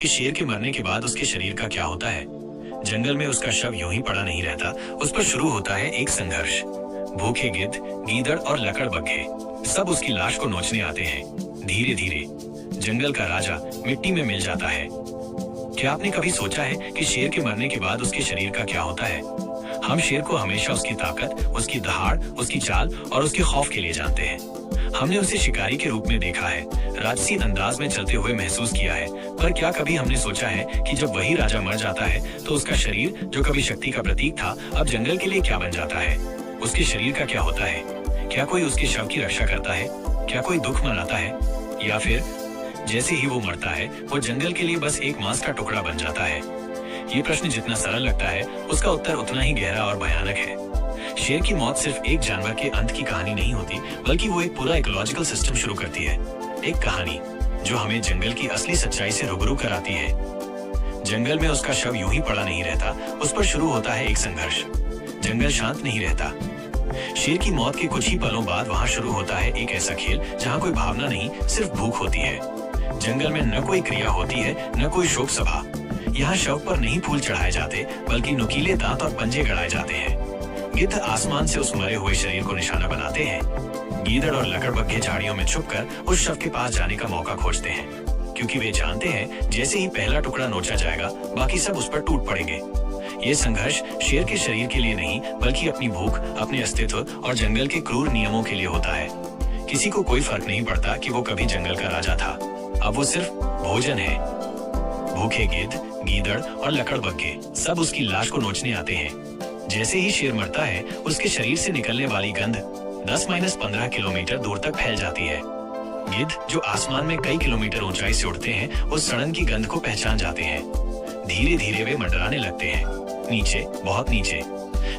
कि शेर के मरने के बाद उसके शरीर का क्या होता है। जंगल में उसका शव यूं ही पड़ा नहीं रहता, उस पर शुरू होता है एक संघर्ष। भूखे गिद्ध, गीदड़ और लकड़बग्घे सब उसकी लाश को नोचने आते हैं। धीरे धीरे जंगल का राजा मिट्टी में मिल जाता है। क्या आपने कभी सोचा है कि शेर के मरने के बाद उसके शरीर का क्या होता है? हम शेर को हमेशा उसकी ताकत, उसकी दहाड़, उसकी चाल और उसके खौफ के लिए जानते हैं। हमने उसे शिकारी के रूप में देखा है, राजसी अंदाज में चलते हुए महसूस किया है, पर क्या कभी हमने सोचा है कि जब वही राजा मर जाता है तो उसका शरीर, जो कभी शक्ति का प्रतीक था, अब जंगल के लिए क्या बन जाता है? उसके शरीर का क्या होता है? क्या कोई उसके शव की रक्षा करता है? क्या कोई दुख मनाता है? या फिर जैसे ही वो मरता है वो जंगल के लिए बस एक मांस का टुकड़ा बन जाता है? ये प्रश्न जितना सरल लगता है, उसका उत्तर उतना ही गहरा और भयानक है। शेर की मौत सिर्फ एक जानवर के अंत की कहानी नहीं होती, बल्कि वो एक पूरा इकोलॉजिकल सिस्टम शुरू करती है। एक कहानी जो हमें जंगल की असली सच्चाई से रूबरू कराती है। जंगल में उसका शव यूं ही पड़ा नहीं रहता, उस पर शुरू होता है एक संघर्ष। जंगल शांत नहीं रहता। शेर की मौत के कुछ ही पलों बाद वहां शुरू होता है एक ऐसा खेल जहां कोई भावना नहीं, सिर्फ भूख होती है। जंगल में न कोई क्रिया होती है, न कोई शोक सभा। यहाँ शव पर नहीं फूल चढ़ाए जाते, बल्कि नुकीले दांत और पंजे गड़ाए जाते हैं। गिद्ध आसमान से उस मरे हुए शरीर को निशाना बनाते हैं। गीदड़ और लकड़बग्घे झाड़ियों में छुपकर उस शव के पास जाने का मौका खोजते हैं, क्योंकि वे जानते हैं जैसे ही पहला टुकड़ा नोचा जाएगा, बाकी सब उस पर टूट पड़ेंगे। ये संघर्ष शेर के शरीर के लिए नहीं, बल्कि अपनी भूख, अपने अस्तित्व और जंगल के क्रूर नियमों के लिए होता है। किसी को कोई फर्क नहीं पड़ता कि वो कभी जंगल का राजा था, अब वो सिर्फ भोजन है। भूखे गिद्ध, गीदड़ और लकड़बग्घे सब उसकी लाश को नोचने आते हैं। जैसे ही शेर मरता है, उसके शरीर से निकलने वाली गंध 10-15 किलोमीटर दूर तक फैल जाती है। गिद्ध, जो आसमान में कई किलोमीटर ऊंचाई से उड़ते हैं, उस सड़न की गंध को पहचान जाते हैं। धीरे धीरे वे मंडराने लगते हैं। नीचे, बहुत नीचे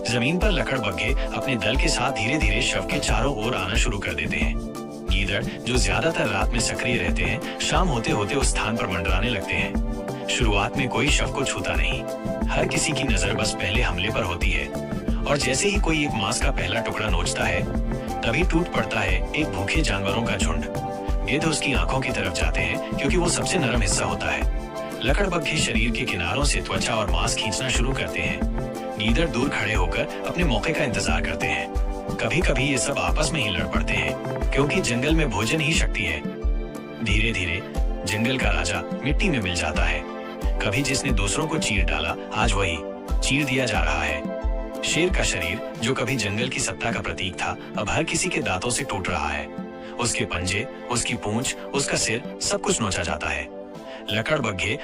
जमीन पर लकड़बग्घे अपने दल के साथ धीरे धीरे शव के चारों ओर आना शुरू कर देते हैं। गीदड़, जो ज्यादातर रात में सक्रिय रहते हैं, शाम होते होते उस स्थान पर मंडराने लगते हैं। शुरुआत में कोई शव को छूता नहीं, हर किसी की नजर बस पहले हमले पर होती है। और जैसे ही कोई एक मांस का पहला टुकड़ा नोचता है, तभी टूट पड़ता है एक भूखे जानवरों का झुंड। गिद्ध उसकी आंखों की तरफ जाते हैं, क्योंकि वो सबसे नरम हिस्सा होता है। लकड़बग्घे शरीर के किनारों से त्वचा और मांस खींचना शुरू करते हैं। गीदड़ दूर खड़े होकर अपने मौके का इंतजार करते हैं। कभी कभी ये सब आपस में ही लड़ पड़ते हैं, क्योंकि जंगल में भोजन ही शक्ति है। धीरे धीरे जंगल का राजा मिट्टी में मिल जाता है। कभी जिसने दूसरों को चीर डाला, आज वही चीर दिया जा रहा है। शेर का शरीर, जो कभी जंगल की सत्ता का प्रतीक था, अब हर किसी के दांतों से टूट रहा है। उसके पंजे, उसकी पूंछ, उसका सिर, सब कुछ नोचा जाता है। लकड़बग्घे